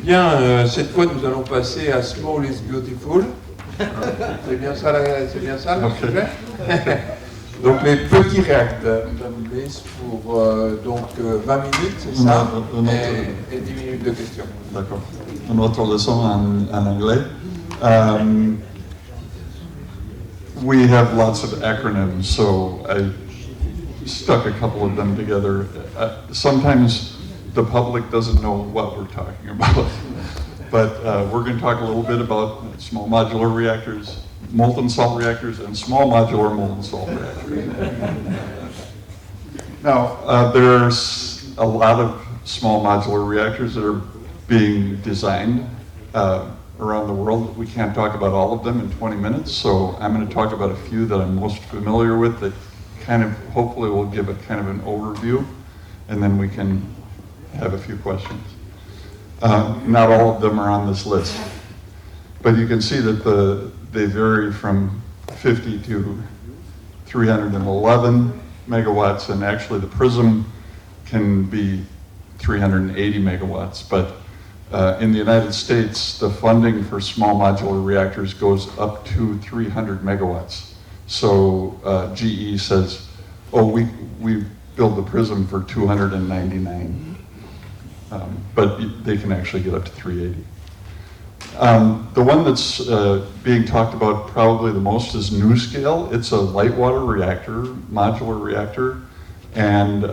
Bien, cette fois, nous allons passer à Small is Beautiful. C'est bien ça, le sujet. Donc, les petits réacteurs, Blees, pour donc 20 minutes, c'est ça, et 10 minutes de questions. D'accord. Une autre leçon en anglais. We have lots of acronyms, so I stuck a couple of them together. Sometimes the public doesn't know what we're talking about, but we're going to talk a little bit about small modular reactors, molten salt reactors, and small modular molten salt reactors. Now, there's a lot of small modular reactors that are being designed around the world. We can't talk about all of them in 20 minutes, so I'm going to talk about a few that I'm most familiar with that kind of hopefully will give a kind of an overview, and then we can have a few questions. Not all of them are on this list, but you can see that they vary from 50 to 311 megawatts, and actually the PRISM can be 380 megawatts, but in the United States, the funding for small modular reactors goes up to 300 megawatts. So GE says, oh, we build the PRISM for 299. But they can actually get up to 380. The one that's being talked about probably the most is NuScale. It's a light water reactor, modular reactor, and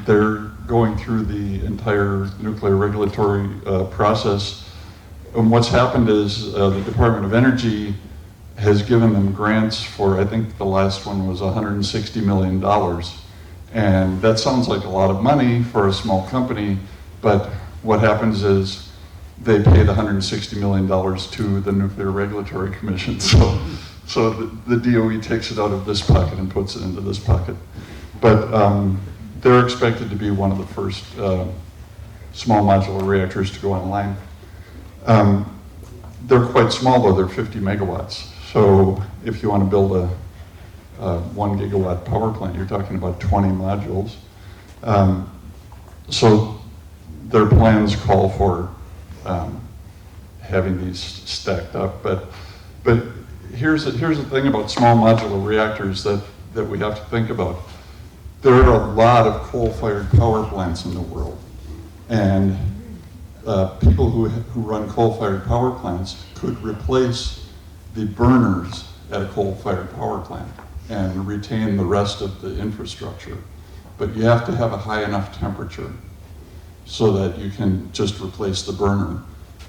they're going through the entire nuclear regulatory process. And what's happened is the Department of Energy has given them grants for, I think the last one was $160 million. And that sounds like a lot of money for a small company, but what happens is they pay the $160 million to the Nuclear Regulatory Commission. So the DOE takes it out of this pocket and puts it into this pocket. But they're expected to be one of the first small modular reactors to go online. They're quite small though, they're 50 megawatts. So if you want to build a 1 gigawatt power plant, you're talking about 20 modules. So their plans call for having these stacked up, but here's the thing about small modular reactors that we have to think about. There are a lot of coal-fired power plants in the world, and people who run coal-fired power plants could replace the burners at a coal-fired power plant and retain the rest of the infrastructure. But you have to have a high enough temperature so that you can just replace the burner.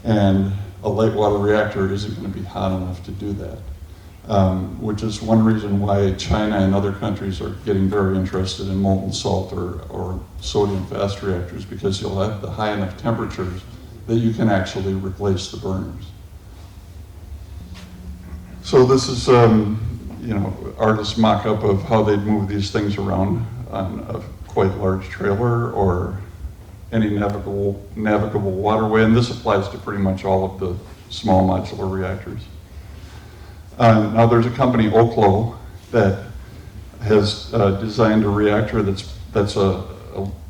And a light water reactor isn't going to be hot enough to do that. Which is one reason why China and other countries are getting very interested in molten salt or sodium fast reactors, because you'll have the high enough temperatures that you can actually replace the burners. So this is artist's mock-up of how they'd move these things around on a quite large trailer or any navigable waterway, and this applies to pretty much all of the small modular reactors. Now there's a company, Oklo, that has designed a reactor that's a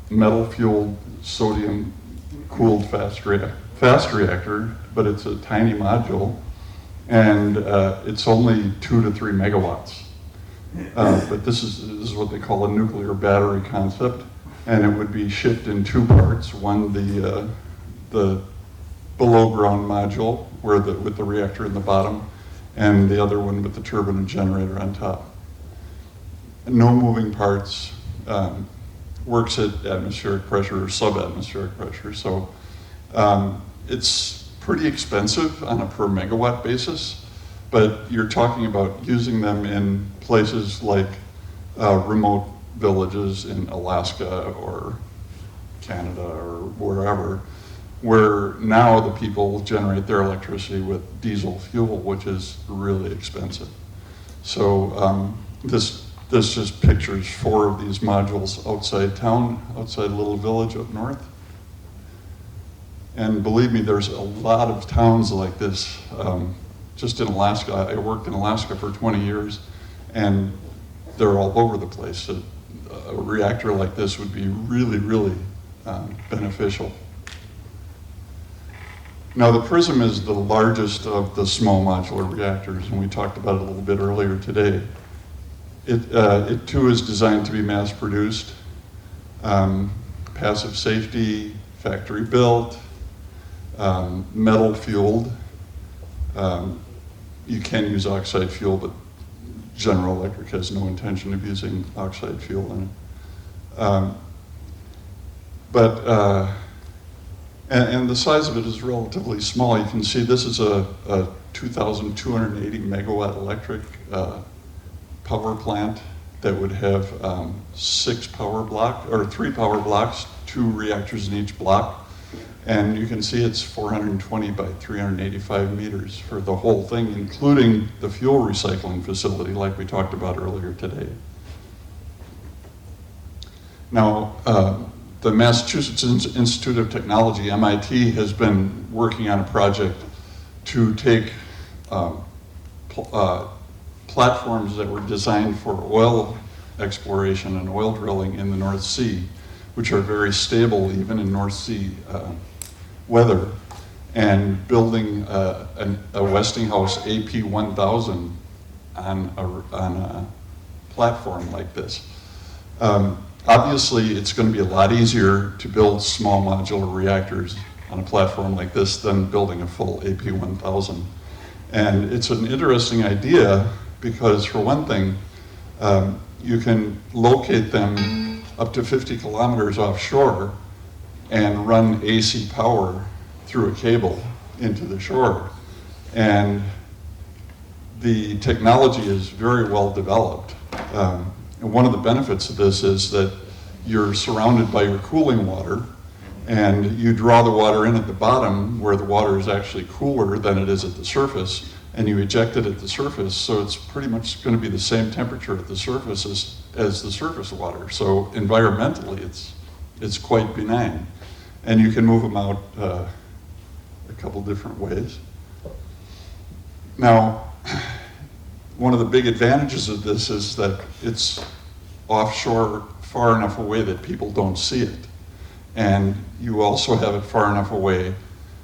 metal-fueled, sodium-cooled fast reactor, but it's a tiny module, and it's only 2 to 3 megawatts. But this is what they call a nuclear battery concept, and it would be shipped in two parts. One, the below-ground module, with the reactor in the bottom, and the other one with the turbine and generator on top. No moving parts, works at atmospheric pressure or subatmospheric pressure. So it's pretty expensive on a per megawatt basis, but you're talking about using them in places like remote villages in Alaska or Canada or wherever, where now the people generate their electricity with diesel fuel, which is really expensive. So this just pictures 4 of these modules outside town, outside a little village up north. And believe me, there's a lot of towns like this. Just in Alaska, I worked in Alaska for 20 years, and they're all over the place. A reactor like this would be really, really beneficial. Now the PRISM is the largest of the small modular reactors, and we talked about it a little bit earlier today. It too is designed to be mass produced, passive safety, factory built, metal fueled. You can use oxide fuel, but General Electric has no intention of using oxide fuel in it. And the size of it is relatively small. You can see this is a 2,280 megawatt electric power plant that would have 3 power blocks, 2 reactors in each block. And you can see it's 420 by 385 meters for the whole thing, including the fuel recycling facility like we talked about earlier today. Now, the Massachusetts Institute of Technology, MIT, has been working on a project to take platforms that were designed for oil exploration and oil drilling in the North Sea, which are very stable even in North Sea weather, and building a Westinghouse AP1000 on a platform like this. Obviously, it's going to be a lot easier to build small modular reactors on a platform like this than building a full AP1000. And it's an interesting idea because, for one thing, you can locate them up to 50 kilometers offshore and run AC power through a cable into the shore. And the technology is very well developed. And one of the benefits of this is that you're surrounded by your cooling water, and you draw the water in at the bottom where the water is actually cooler than it is at the surface, and you eject it at the surface, so it's pretty much going to be the same temperature at the surface as the surface water. So environmentally, it's quite benign. And you can move them out a couple different ways. Now, one of the big advantages of this is that it's offshore far enough away that people don't see it. And you also have it far enough away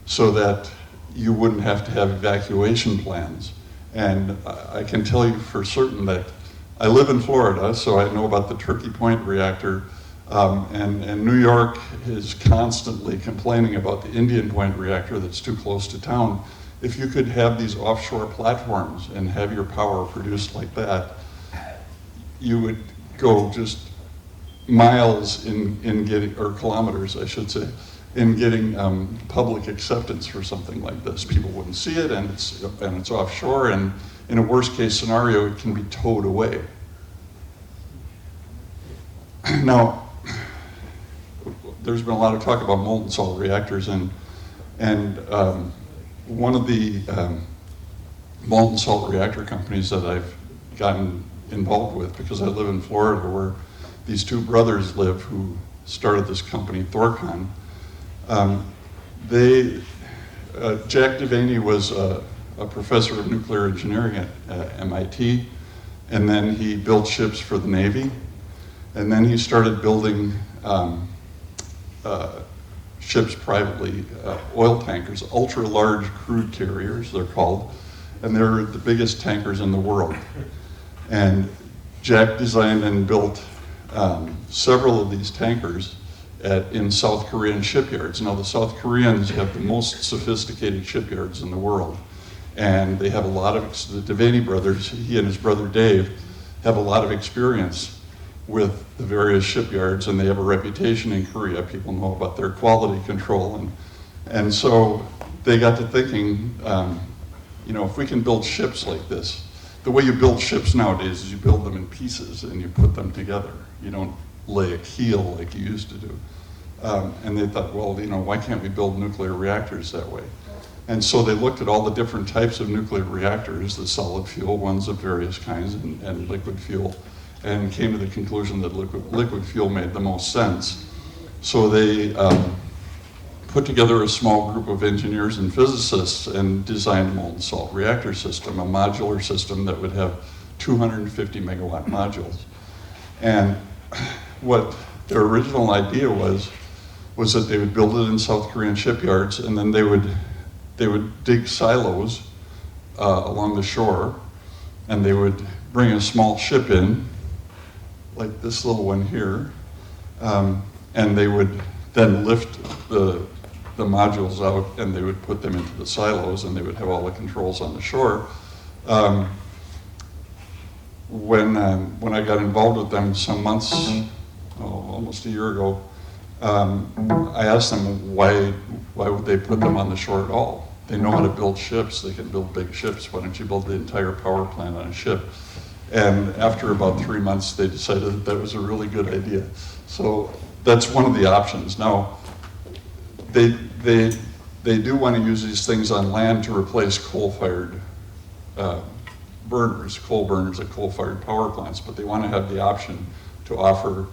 so that you wouldn't have to have evacuation plans. And I can tell you for certain that I live in Florida, so I know about the Turkey Point reactor, and New York is constantly complaining about the Indian Point reactor that's too close to town. If you could have these offshore platforms and have your power produced like that, you would go just miles in getting, or kilometers, I should say, in getting public acceptance for something like this. People wouldn't see it, and it's offshore, and in a worst case scenario, it can be towed away. Now, there's been a lot of talk about molten salt reactors, and one of the molten salt reactor companies that I've gotten involved with, because I live in Florida where these two brothers live who started this company, Thorcon. Jack Devaney was a professor of nuclear engineering at MIT, and then he built ships for the Navy, and then he started building ships privately, oil tankers, ultra-large crude carriers, they're called, and they're the biggest tankers in the world. And Jack designed and built several of these tankers in South Korean shipyards. Now, the South Koreans have the most sophisticated shipyards in the world, and they have a lot of, the Devaney brothers, he and his brother Dave, have a lot of experience with the various shipyards, and they have a reputation in Korea. People know about their quality control, and so they got to thinking, you know, if we can build ships like this, the way you build ships nowadays is you build them in pieces and you put them together. You don't lay a keel like you used to do. And they thought, well, you know, why can't we build nuclear reactors that way? And so they looked at all the different types of nuclear reactors, the solid fuel ones of various kinds, and liquid fuel, and came to the conclusion that liquid fuel made the most sense. So they put together a small group of engineers and physicists and designed a molten salt reactor system, a modular system that would have 250 megawatt modules. And what their original idea was that they would build it in South Korean shipyards, and then they would they would dig silos along the shore, and they would bring a small ship in, like this little one here, and they would then lift the modules out, and they would put them into the silos, and they would have all the controls on the shore. When I got involved with them some months, almost a year ago, I asked them why would they put them on the shore at all? They know how to build ships, they can build big ships, why don't you build the entire power plant on a ship? And after about 3 months, they decided that was a really good idea. So that's one of the options. Now, they do want to use these things on land to replace coal-fired burners, coal burners at coal-fired power plants, but they want to have the option to offer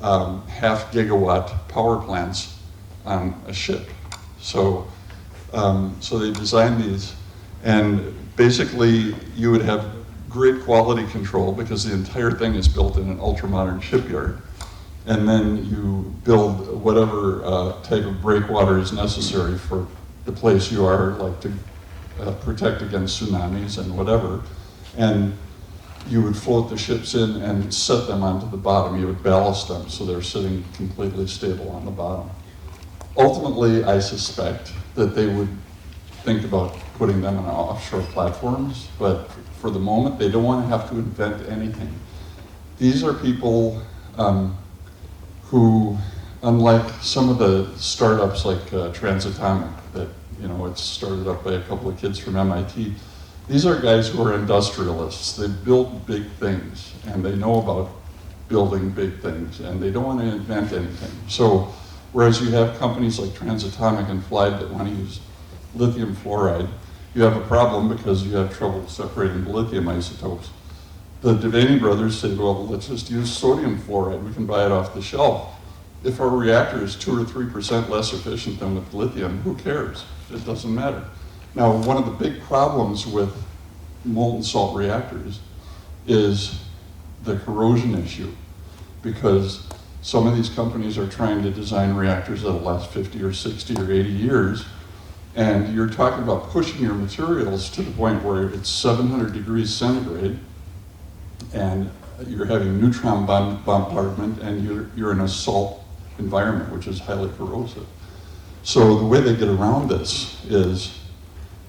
half-gigawatt power plants on a ship. So they designed these, and basically you would have great quality control because the entire thing is built in an ultra-modern shipyard. And then you build whatever type of breakwater is necessary for the place you are, like to protect against tsunamis and whatever. And you would float the ships in and set them onto the bottom. You would ballast them so they're sitting completely stable on the bottom. Ultimately, I suspect that they would think about putting them on offshore platforms, but for the moment, they don't want to have to invent anything. These are people who, unlike some of the startups like Transatomic, that it's started up by a couple of kids from MIT, these are guys who are industrialists. They build big things, and they know about building big things, and they don't want to invent anything. So, whereas you have companies like Transatomic and Flibe that want to use lithium fluoride, you have a problem because you have trouble separating the lithium isotopes. The Devaney brothers say, well, let's just use sodium fluoride. We can buy it off the shelf. If our reactor is 2 or 3% less efficient than with lithium, who cares? It doesn't matter. Now, one of the big problems with molten salt reactors is the corrosion issue, because some of these companies are trying to design reactors that'll last 50 or 60 or 80 years, and you're talking about pushing your materials to the point where it's 700 degrees centigrade, and you're having neutron bombardment, and you're in a salt environment, which is highly corrosive. So the way they get around this is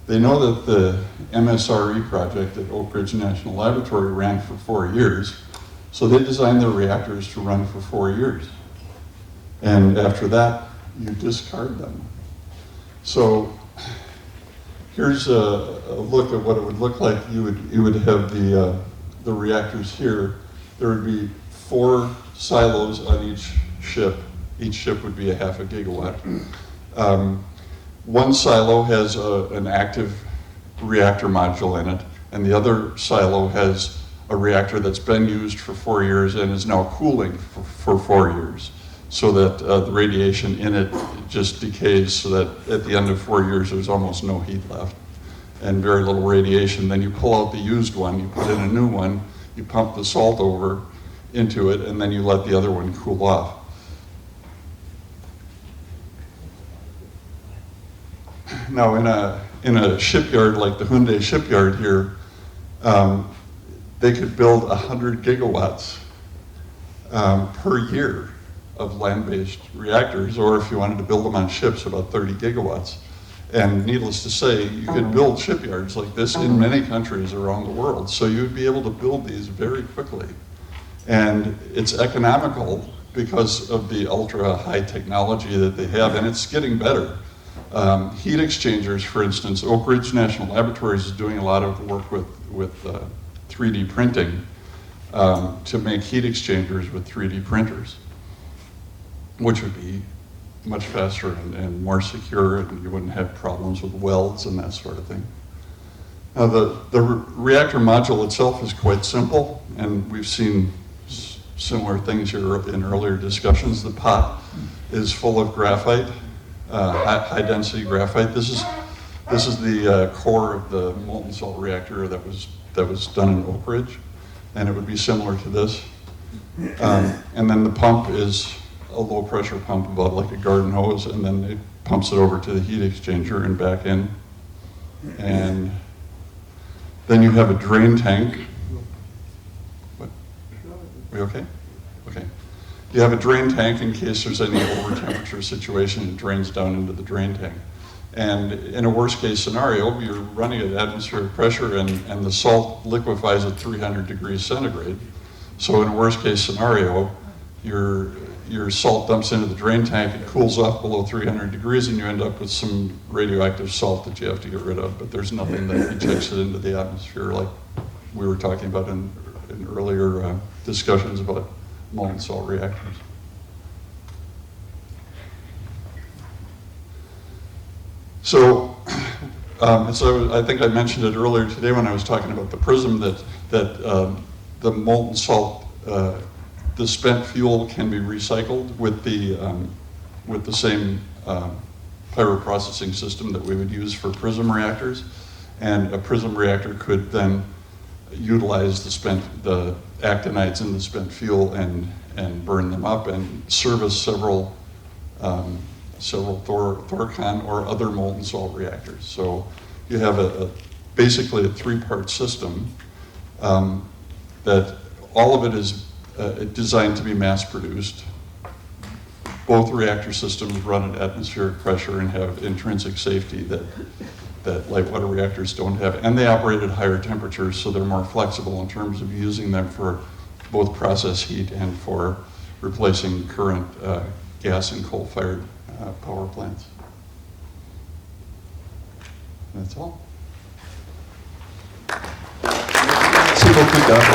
they know that the MSRE project at Oak Ridge National Laboratory ran for 4 years, so they designed their reactors to run for 4 years. And after that, you discard them. So here's a look at what it would look like. You would have the reactors here. There would be 4 silos on each ship. Each ship would be a half a gigawatt. One silo has an active reactor module in it, and the other silo has a reactor that's been used for 4 years and is now cooling for 4 years, so that the radiation in it just decays, so that at the end of 4 years there's almost no heat left and very little radiation. Then you pull out the used one, you put in a new one, you pump the salt over into it, and then you let the other one cool off. Now, in a shipyard like the Hyundai shipyard here, they could build 100 gigawatts per year of land-based reactors, or if you wanted to build them on ships, about 30 gigawatts. And needless to say, you could build shipyards like this in many countries around the world, so you'd be able to build these very quickly. And it's economical because of the ultra-high technology that they have, and it's getting better. Heat exchangers, for instance, Oak Ridge National Laboratories is doing a lot of work with 3D printing to make heat exchangers with 3D printers, which would be much faster and more secure, and you wouldn't have problems with welds and that sort of thing. Now, the reactor module itself is quite simple, and we've seen similar things here in earlier discussions. The pot is full of graphite, high-density graphite. This is the core of the molten salt reactor that was done in Oak Ridge, and it would be similar to this. And then the pump is a low-pressure pump, about like a garden hose, and then it pumps it over to the heat exchanger and back in. And then you have a drain tank. What? We okay? Okay. You have a drain tank in case there's any over temperature situation, it drains down into the drain tank. And in a worst case scenario, you're running at atmospheric pressure and the salt liquefies at 300 degrees centigrade. So in a worst case scenario, your salt dumps into the drain tank, it cools off below 300 degrees and you end up with some radioactive salt that you have to get rid of, but there's nothing that ejects it into the atmosphere like we were talking about in earlier discussions about molten salt reactors. So I think I mentioned it earlier today when I was talking about the PRISM that the molten salt, the spent fuel can be recycled with the same pyroprocessing system that we would use for PRISM reactors, and a PRISM reactor could then utilize the actinides in the spent fuel and burn them up and service several Thorcon or other molten salt reactors. So you have basically a three-part system that all of it is designed to be mass-produced. Both reactor systems run at atmospheric pressure and have intrinsic safety that light water reactors don't have. And they operate at higher temperatures, so they're more flexible in terms of using them for both process heat and for replacing current gas and coal-fired power plants. That's all. Merci beaucoup, Dave.